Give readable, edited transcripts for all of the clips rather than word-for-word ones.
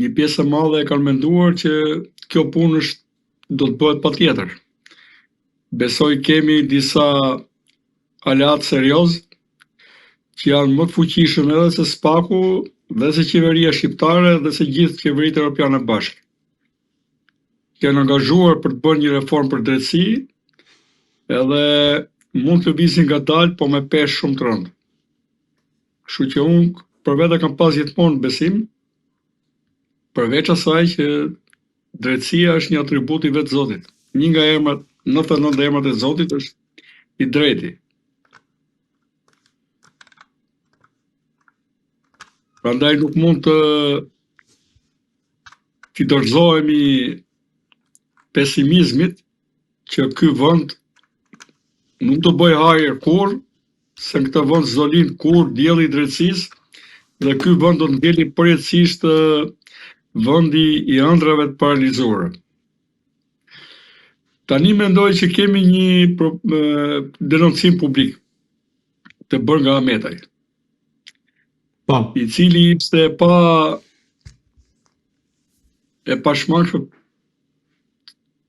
një pjesë e madhe e kanë menduar që kjo punë do të bëhet patjetër. Besoj kemi disa aleat serioz që janë më të fuqishëm edhe se SPAK-u dhe se qeveria shqiptare dhe se gjithë qeveritë europiane bashkë. Janë angazhuar për të bërë një reformë për drejtësi, edhe mund të lëvizin ngadalë, po me peshë shumë të rëndë. Kështu që unë për vete kam pas gjithmonë besim, përveç asaj që drejtësia është një atribut i vetë Zotit. Një nga emrat, 99 emrat e Zotit është i drejti. Prandaj nuk mund të dorëzohemi pesimizmit që ky vend nuk do bëj hajër kur, se në këtë vend s'do lind kur dielli i drejtësisë dhe ky vend do të ngeli përjetësisht vendi i ëndrave të paralizuara. Tani mendoj që kemi një denoncim publik të bërë nga Ahmetaj, i cili ishte e pashmangshëm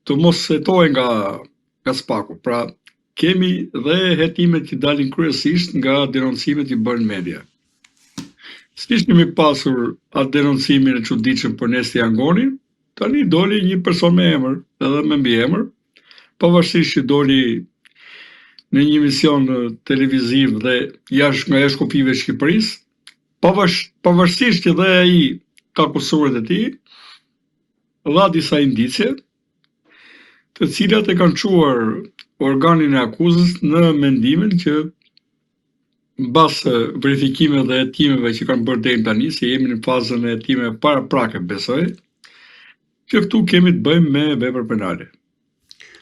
të mos hetohej nga SPAK-u. Pra, kemi dhe hetimet që dalin kryesisht nga denoncimet që bën media. Siç kemi pasur atë denoncimin e çuditshëm për Nesti Jangonin, tani doli një person me emër, edhe me mbiemër, pavarësisht që doli në një emision televiziv dhe nga jashtë kufive të Shqipërisë, pavarësisht që dhe ai ka kusuret e tij, dha disa indicie, të cilat e kanë çuar organin e akuzës në mendimin që mbas verifikimeve dhe hetimeve që kanë bërë deri tani, se jemi në fazën e hetimeve paraprake, besoj, që këtu kemi të bëjmë me vepër penale,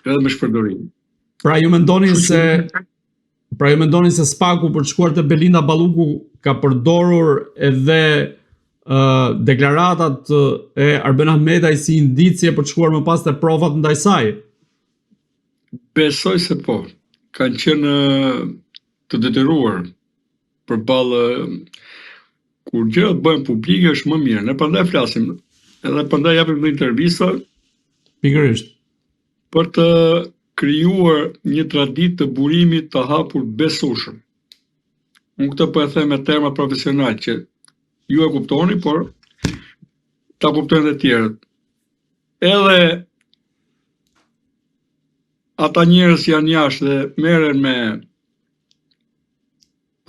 edhe me shpërdorim. Pra ju mendonin se SPAK-u për të shkuar te Belinda Balluku ka përdorur edhe deklaratat e Arben Ahmetaj si indicie për të shkuar më pas te provat ndaj saj? Besoj se po. Kanë qenë të detyruar përballë kur gjërat bëhen publike është më mirë. Ne prandaj flasim, edhe prandaj japim një intervista pikërisht për të krijuar një traditë të burimit të hapur besueshëm. Unë këtë po e them me terma profesional që ju e kuptoni, por ta kuptojnë dhe tjerët. Edhe ata njerëz që janë jashtë dhe merren me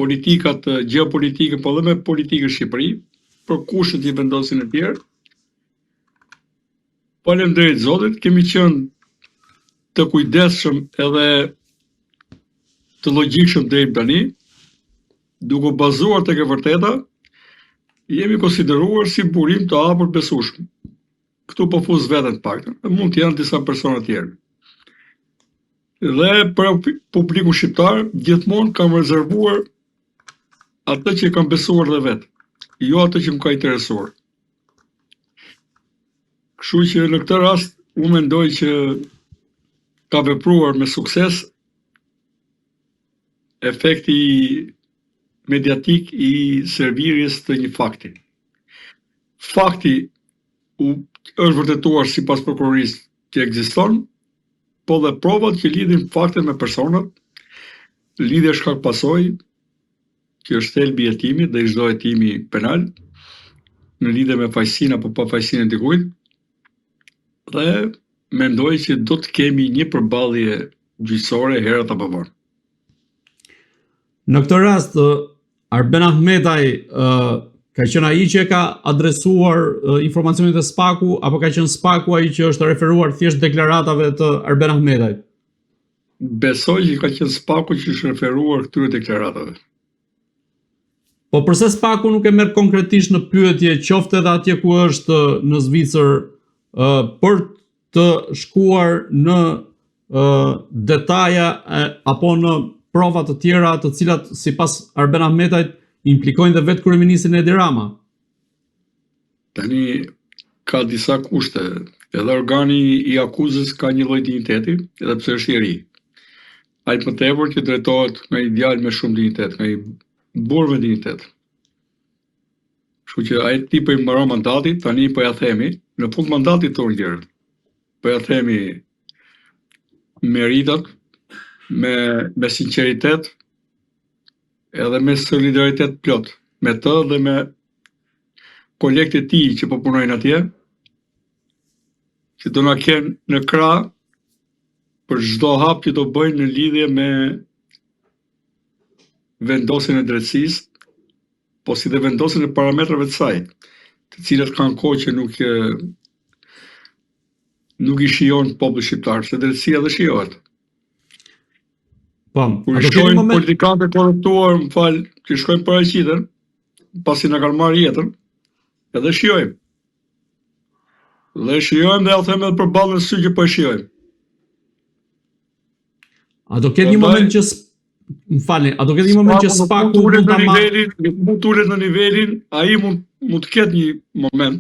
politikat gjeopolitike, po dhe me politikën në Shqipëri, për kushtet që vendosin e tjerë. Faleminderit Zotit, kemi qenë të kujdesshëm edhe të logjikshëm deri tani, duke bazuar tek e vërteta, jemi konsideruar si burim të hapur besueshëm. Këtu po fus veten të paktën, mund të janë disa persona të tjerë. Dhe për publikun shqiptar, gjithmonë kam rezervuar atë që kam besuar dhe vetë, jo atë që më ka interesuar. Kështu që në këtë rast, unë mendoj që ka vepruar me sukses efekti mediatik i servirjes të një fakti. Fakti është vërtetuar sipas prokurorisë që ekziston, po dhe provat që lidhin faktet me personat, lidhje shkak pasojë, që është thelbi i hetimit dhe i çdo hetimi penal, në lidhje me fajësinë apo pa fajësinë e dikujt, dhe mendoj që do të kemi një përballje gjyqësore herët apo vonë. Në këtë rast, Arben Ahmetaj ka qenë ai që ka adresuar informacionet e SPAK-u, apo ka qenë SPAK-u ai që është referuar thjesht deklaratave të Arben Ahmetajt? Besoj që ka qenë SPAK-u që është referuar këtyre deklaratave. Po përse SPAK-u nuk e merr konkretisht në pyetje, qoftë edhe atje ku është në Zvicër, për të shkuar në detaja apo në prova të tjera të cilat sipas Arben Ahmetajt implikojnë dhe vetë kryeministrin Edi Rama? Tani ka disa kushte, edhe organi i akuzës ka një lloj dinjiteti, edhe pse është i ri. Ai më tepër që drejtohet nga një djalë me shumë dinjitet, nga një burr me dinjitet. Kështu që ai tipi mbaron mandatin, tani po ja themi, në fund mandatit tonë tjerë. Po ja themi meritat, me sinqeritet, edhe me solidaritet plot, me të dhe me kolegët e tij që po punojnë atje, që do na kenë në krah për çdo hap që do bëjnë në lidhje me vendosjen e drejtësisë, po si dhe vendosjen e parametrave të saj, të cilat kanë kohë që nuk i shijon populli shqiptar, se drejtësia dhe shijohet. Po, kur shkojnë politikanët e korruptuar, më fal, që shkojnë paraqiten, pasi na kanë marrë jetën, edhe shijojmë. Dhe shijojmë dhe ja them edhe përballë në sy që po shijojmë. A do ketë një moment që më falni, a do ketë një moment që SPAK-u mund ta marrë në nivelin, ai mund të ketë një moment,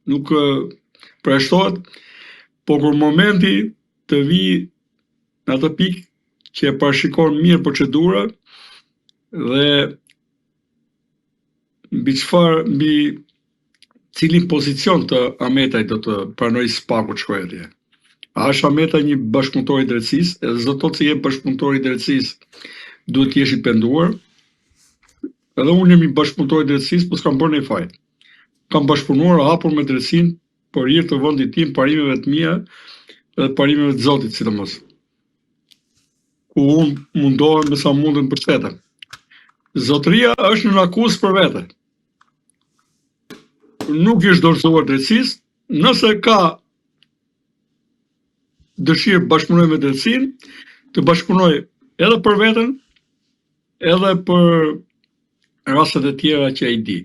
nuk përshtohet, po kur momenti të vi në atë pikë që e parashikon mirë procedura dhe mbi cilin pozicion të Ahmetaj do të pranoj SPAK-u të shkojë atje. A është Ahmetaj një bashkëpunëtor i drejtësisë, edhe zdo të që je bashkëpunëtor i drejtësisë, duhet të jesh i penduar, edhe unë jam i bashkëpunëtor i drejtësisë, po s'kam bërë një faj. Kam bashkëpunuar hapur me drejtësinë për hir të vendit tim, parimeve të mia dhe parimeve të Zotit, sidomos. Ku unë mundohem me sa mundem për shtetë. Zotëria është në akuzë për vete. Nuk është dorëzuar drejtësisë, nëse ka dëshirë bashkëpunoj me drejtësinë, të bashkëpunoj edhe për veten, edhe për rastet e tjera që ai di.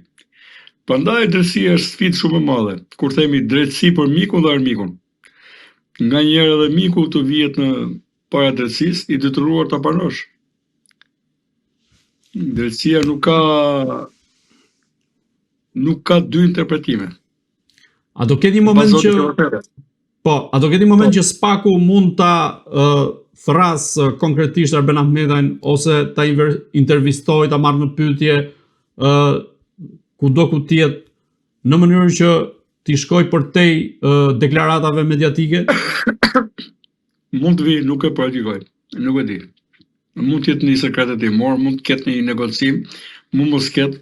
Prandaj drejtësia është sfidë shumë e madhe, kur themi drejtësi për mikun dhe armikun. Nganjëherë edhe miku të vihet në para drejtësisë, i detyruar ta pranosh. Drejtësia nuk ka dy interpretime. A do ketë një moment që a do ketë një moment që SPAK-u mund ta thras konkretisht Arben Ahmetajn ose ta intervistoj, ta marrë në pyetje kudo ku tjetë, në mënyrë që t'i shkoj përtej deklaratave mediatike? Mund të vi, nuk e praktikoj, nuk e di. Mund të jetë një sekretet i morë, mund të ketë një negocim, mund mos ketë.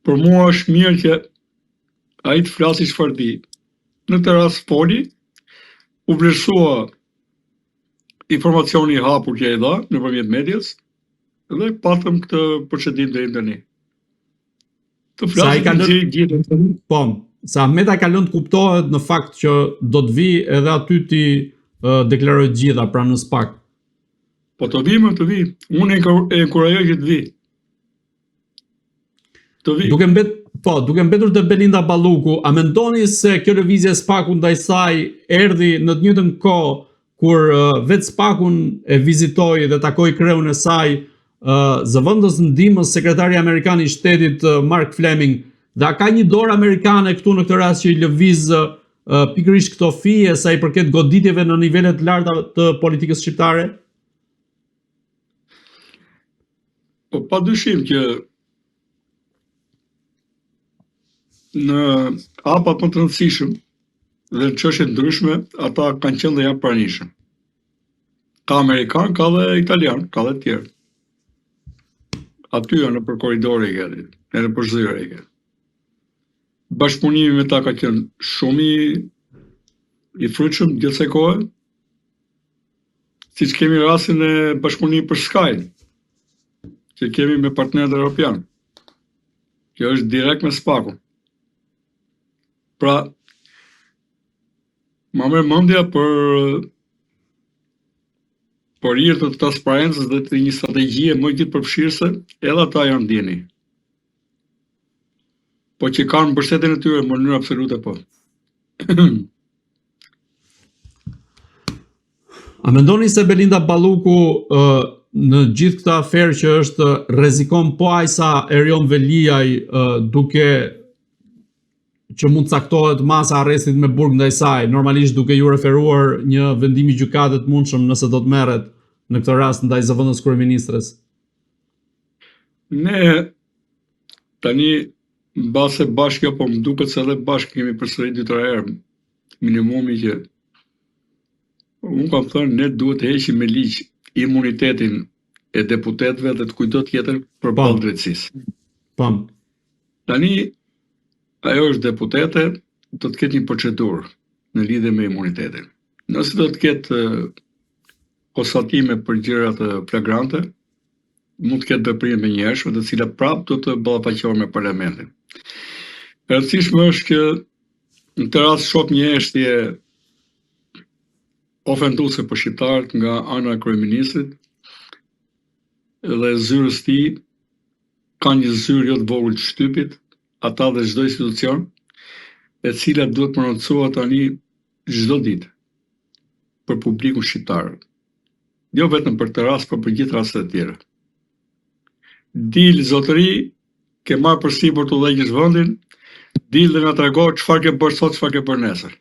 Për mua është mirë që ai të flasi çfarë di. Në të rast foli, u vlerësua informacioni i hapur që ai dha nëpërmjet medias dhe patëm këtë procedim deri tani. Të flasim po, sa Ahmetaj ka lënë të kuptohet në fakt që do të vi edhe aty ti deklaroj gjitha pra në SPAK. Po të vi. Unë e inkurajoj që të vi. Duke mbetur te Belinda Balluku, a mendoni se kjo lëvizje e SPAK-u ndaj saj erdhi në të njëjtën kohë kur vetë SPAK-un e vizitoi dhe takoi kreun e saj zëvendës ndihmës sekretari amerikan i shtetit Mark Fleming, dhe a ka një dorë amerikane këtu në këtë rast që i lëviz pikërisht këto fije sa i përket goditjeve në nivelet larta të politikës shqiptare? Po padyshim që në hapat më të rëndësishëm dhe në çështje ndryshme, ata kanë qenë dhe janë pranishëm. Ka amerikan, ka dhe italian, ka dhe tjerë. Aty janë nëpër korridore e ke, nëpër zyre e ke. Bashkëpunimi me ta ka qenë shumë i frutshëm gjithë kësaj kohe. Siç kemi rastin e bashkëpunimit për Sky, që kemi me partnerët evropian. Kjo është direkt me SPAK-un. Pra, ma merr mendja për hir të transparencës dhe të një strategjie më gjithë përfshirëse, edhe ata janë ndjeni. Po që kanë mbështetjen e tyre në mënyrë absolute po. A mendoni se Belinda Balluku në gjithë këtë aferë që është rrezikon po aq sa Erion Veliaj duke që mund caktohet masa arrestit me burg ndaj saj, normalisht duke ju referuar një vendim i gjykatet të mundshëm nëse do të merret në këtë rast ndaj zëvendës kryeministres? Ne tani Mbase bashkë po më duket se edhe bashkë kemi përsërit 2-3 herë minimumi që unë kam thënë ne duhet të heqim me ligj imunitetin e deputetëve dhe të kujto tjetër për balë drejtësisë. Pam. Tani ajo është deputete, do të ketë një procedurë në lidhje me imunitetin. Nëse do të ketë konstatime për gjëra të flagrante, mund të ketë veprime me njerëzve, të cilat prapë do të ballafaqohen me parlamentin. E rëndësishme është që në të rast shoh një heshtje ofenduese për shqiptarët nga ana e kryeministrit dhe zyrës tij ka një zyrë jo të vogël të shtypit, ata dhe çdo institucion, e cila duhet prononcohet tani çdo ditë për publikun shqiptar. Jo vetëm për këtë rast, por për gjithë rastet e tjera. Dil zotëri, ke marrë përsipër të udhëheqësh vendin, dil dhe na trego çfarë ke bërë sot, çfarë ke bërë nesër.